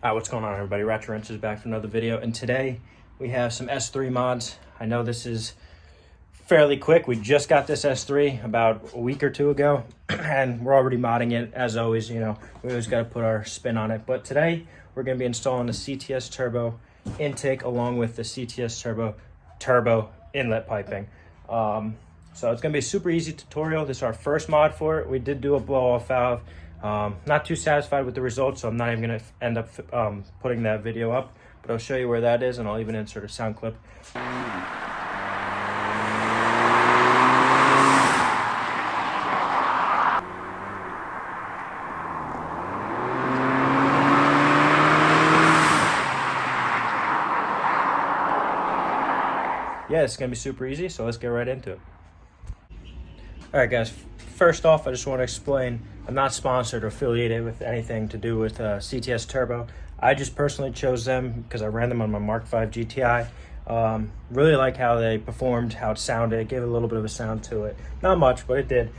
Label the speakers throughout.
Speaker 1: What's going on, everybody? Ratchet Wrench is back for another video, and today we have some S3 mods. I know this is fairly quick. We just got this S3 about a week or two ago, and we're already modding it. As always, you know, we always got to put our spin on it. But today we're going to be installing the CTS Turbo Intake along with the CTS Turbo Inlet piping. So it's going to be a super easy tutorial. This is our first mod for it. We did do a blow-off valve. Not too satisfied with the results, so I'm not even going to end up putting that video up, but I'll show you where that is, and I'll even insert a sound clip. Yeah, it's going to be super easy, so let's get right into it. Alright guys, first off, I just want to explain I'm not sponsored or affiliated with anything to do with CTS Turbo. I just personally chose them because I ran them on my Mark V GTI. Really like how they performed, how it sounded. It gave a little bit of a sound to it. Not much, but it did.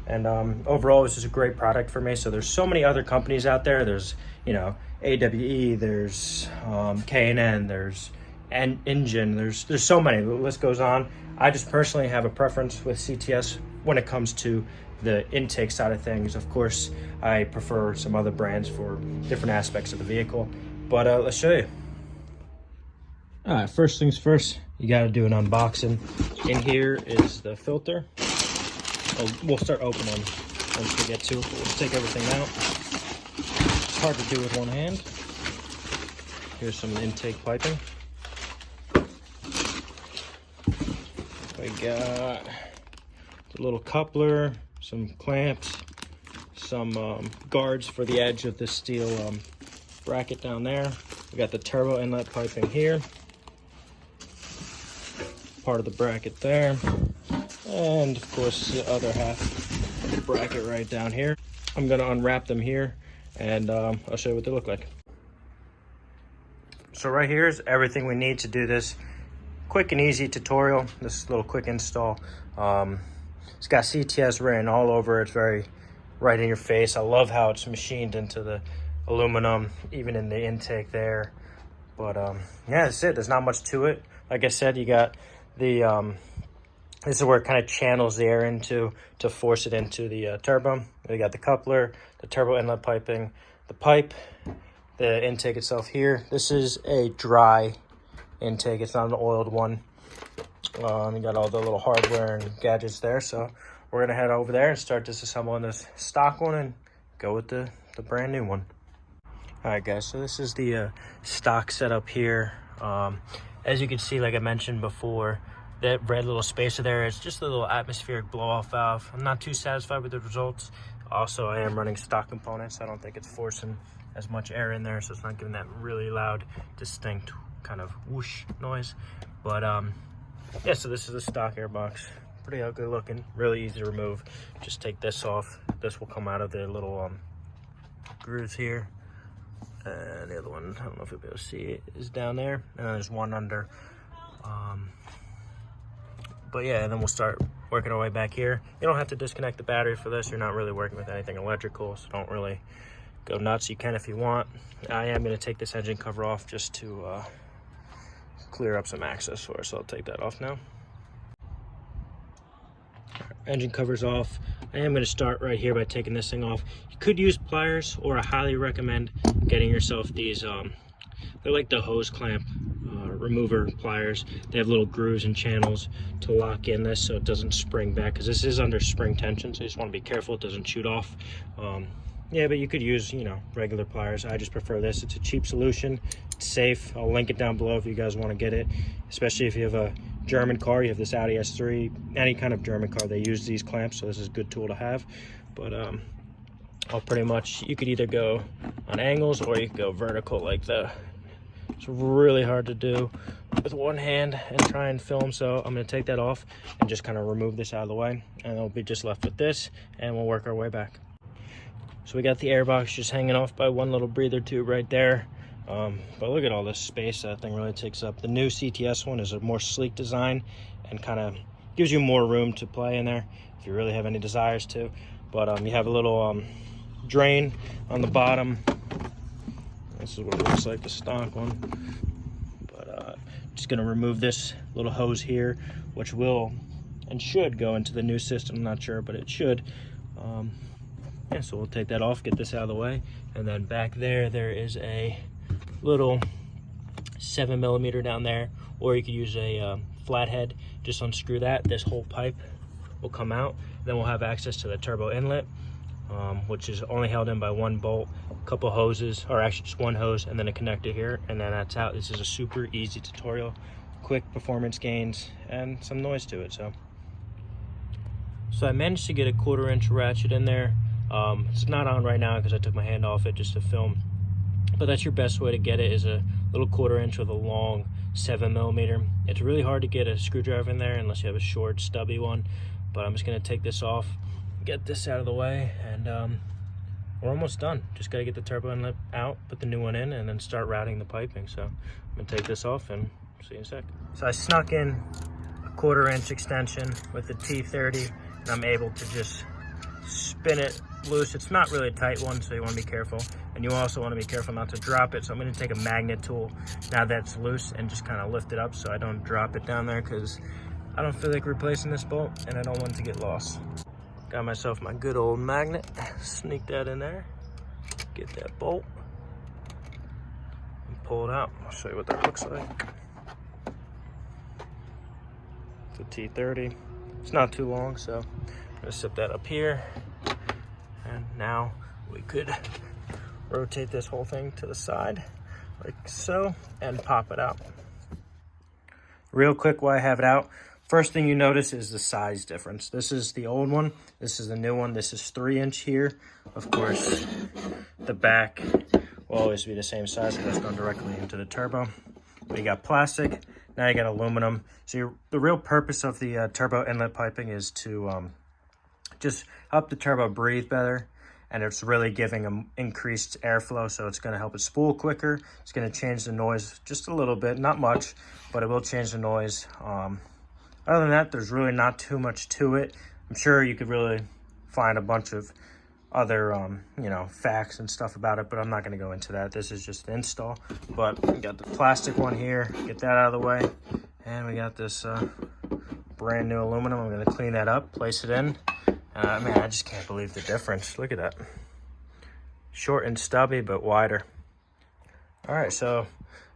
Speaker 1: And overall, it was just a great product for me. So there's so many other companies out there. There's, you know, AWE, there's K&N, there's Engine, there's so many. The list goes on. I just personally have a preference with CTS when it comes to the intake side of things. Of course, I prefer some other brands for different aspects of the vehicle, but let's show you. All right, first things first, you got to do an unboxing. In here is the filter. We'll start opening once we get to it. We'll take everything out. It's hard to do with one hand. Here's some intake piping. We got the little coupler, some clamps, some guards for the edge of the steel bracket down there. We got the turbo inlet piping here, part of the bracket there, and of course the other half of the bracket right down here. I'm going to unwrap them here, and I'll show you what they look like. So right here is everything we need to do this quick and easy tutorial, this little quick install. It's got CTS written all over. It's very right in your face. I love how it's machined into the aluminum, even in the intake there. But yeah, that's it. There's not much to it. Like I said, you got the this is where it kind of channels the air into to force it into the turbo. We got the coupler, the turbo inlet piping, the pipe, the intake itself here. This is a dry intake, it's not an oiled one. You got all the little hardware and gadgets there, so we're gonna head over there and start disassembling this stock one and go with the brand new one. All right guys, so this is the stock setup here. As you can see, like I mentioned before, that red little spacer there is just a little atmospheric blow-off valve. I'm not too satisfied with the results. Also, I am running stock components. I don't think it's forcing as much air in there, so it's not giving that really loud, distinct kind of whoosh noise. But yeah, so this is the stock air box. Pretty ugly looking, really easy to remove. Just take this off. This will come out of the little grooves here, and the other one, I don't know if you'll be able to see it, is down there, and then there's one under. But yeah, and then we'll start working our way back here. You don't have to disconnect the battery for this. You're not really working with anything electrical, so don't really go nuts. You can if you want. I am going to take this engine cover off just to clear up some access for us, so I'll take that off now. Engine cover's off. I am going to start right here by taking this thing off. You could use pliers, or I highly recommend getting yourself these they're like the hose clamp remover pliers. They have little grooves and channels to lock in this so it doesn't spring back, because this is under spring tension, so you just want to be careful it doesn't shoot off. Yeah, but you could use, you know, regular pliers. I just prefer this. It's a cheap solution. It's safe. I'll link it down below if you guys want to get it, especially if you have a German car. You have this Audi S3, any kind of German car, they use these clamps, so this is a good tool to have. But I'll pretty much, you could either go on angles or you could go vertical like that. It's really hard to do with one hand and try and film, so I'm going to take that off and just kind of remove this out of the way, and we'll be just left with this, and we'll work our way back. So we got the air box just hanging off by one little breather tube right there. But look at all this space that thing really takes up. The new CTS one is a more sleek design and kind of gives you more room to play in there if you really have any desires to. But you have a little drain on the bottom. This is what it looks like, the stock one. But just gonna remove this little hose here, which will and should go into the new system. I'm not sure, but it should. Yeah, so we'll take that off, get this out of the way. And then back there is a little 7mm down there, or you could use a flathead. Just unscrew that. This whole pipe will come out. Then we'll have access to the turbo inlet, which is only held in by one bolt, a couple hoses, or actually just one hose, and then a connector here, and then that's out. This is a super easy tutorial, quick performance gains, and some noise to it. So I managed to get a 1/4-inch ratchet in there. It's not on right now because I took my hand off it just to film, but that's your best way to get it, is a little 1/4-inch with a long 7mm. It's really hard to get a screwdriver in there unless you have a short stubby one, but I'm just going to take this off, get this out of the way, and we're almost done. Just got to get the turbo inlet out, put the new one in, and then start routing the piping. So I'm going to take this off and see you in a sec. So I snuck in a 1/4-inch extension with the T30, and I'm able to just spin it loose. It's not really a tight one, so you want to be careful, and you also want to be careful not to drop it. So I'm going to take a magnet tool now that's loose and just kind of lift it up so I don't drop it down there, because I don't feel like replacing this bolt and I don't want it to get lost. Got myself my good old magnet, sneak that in there, get that bolt and pull it out. I'll show you what that looks like. It's a T30. It's not too long, so I'm gonna set that up here. And now we could rotate this whole thing to the side like so and pop it out. Real quick while I have it out, first thing you notice is the size difference. This is the old one, this is the new one. This is 3-inch here. Of course, the back will always be the same size, so that's going directly into the turbo. But you got plastic, now you got aluminum. So the real purpose of the turbo inlet piping is to just help the turbo breathe better, and it's really giving them increased airflow, so it's going to help it spool quicker. It's going to change the noise just a little bit, not much, but it will change the noise. Other than that, there's really not too much to it. I'm sure you could really find a bunch of other you know, facts and stuff about it, but I'm not going to go into that. This is just the install. But we got the plastic one here, get that out of the way, and we got this brand new aluminum. I'm going to clean that up, place it in. Man, I just can't believe the difference. Look at that. Short and stubby, but wider. All right, so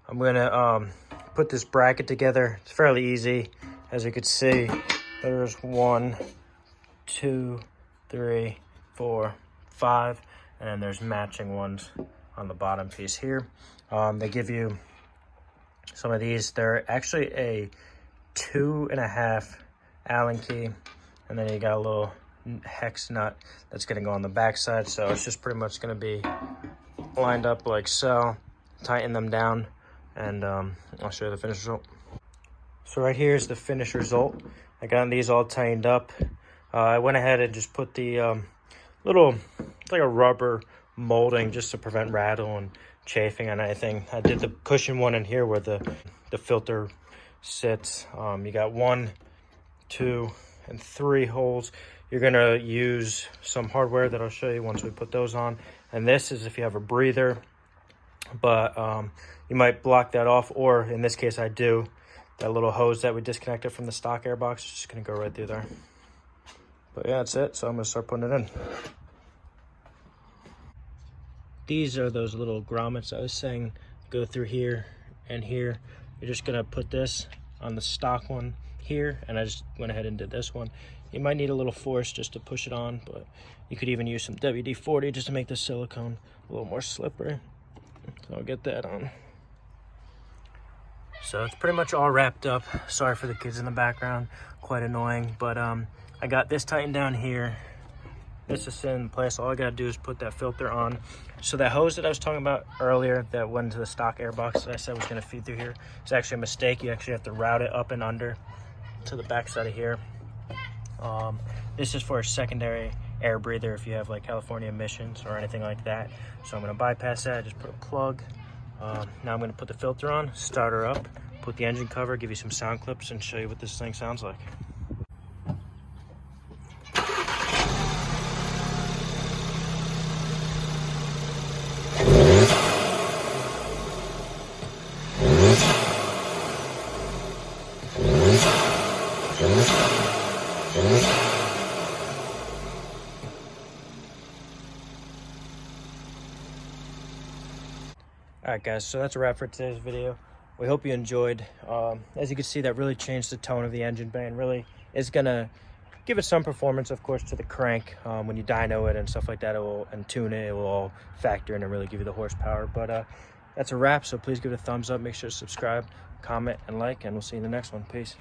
Speaker 1: I'm gonna put this bracket together. It's fairly easy. As you can see, there's 1, 2, 3, 4, 5, and then there's matching ones on the bottom piece here. They give you some of these. They're actually a 2.5 Allen key, and then you got a little hex nut that's going to go on the back side. So it's just pretty much going to be lined up like so. Tighten them down, and I'll show you the finished result. So right here is the finished result. I got these all tightened up. I went ahead and just put the little, it's like a rubber molding just to prevent rattle and chafing on anything. I did the cushion one in here where the filter sits. You got 1, 2, and 3 holes. You're gonna use some hardware that I'll show you once we put those on. And this is if you have a breather, but you might block that off, or in this case I do. That little hose that we disconnected from the stock air box is just gonna go right through there. But yeah, that's it. So I'm gonna start putting it in. These are those little grommets I was saying go through here and here. You're just gonna put this on the stock one here, and I just went ahead and did this one. You might need a little force just to push it on, but you could even use some WD-40 just to make the silicone a little more slippery. So I'll get that on. So it's pretty much all wrapped up. Sorry for the kids in the background, quite annoying, but I got this tightened down here. This is in place. All I gotta do is put that filter on. So that hose that I was talking about earlier that went into the stock air box that I said was gonna feed through here, it's actually a mistake. You actually have to route it up and under to the back side of here. This is for a secondary air breather if you have like California emissions or anything like that. So I'm gonna bypass that, just put a plug. Now I'm gonna put the filter on, start her up, put the engine cover, give you some sound clips, and show you what this thing sounds like. Alright guys, so that's a wrap for today's video. We hope you enjoyed. As you can see, that really changed the tone of the engine bay and really is going to give it some performance, of course, to the crank. When you dyno it and stuff like that, and tune it, it will all factor in and really give you the horsepower. But that's a wrap, so please give it a thumbs up. Make sure to subscribe, comment, and like, and we'll see you in the next one. Peace.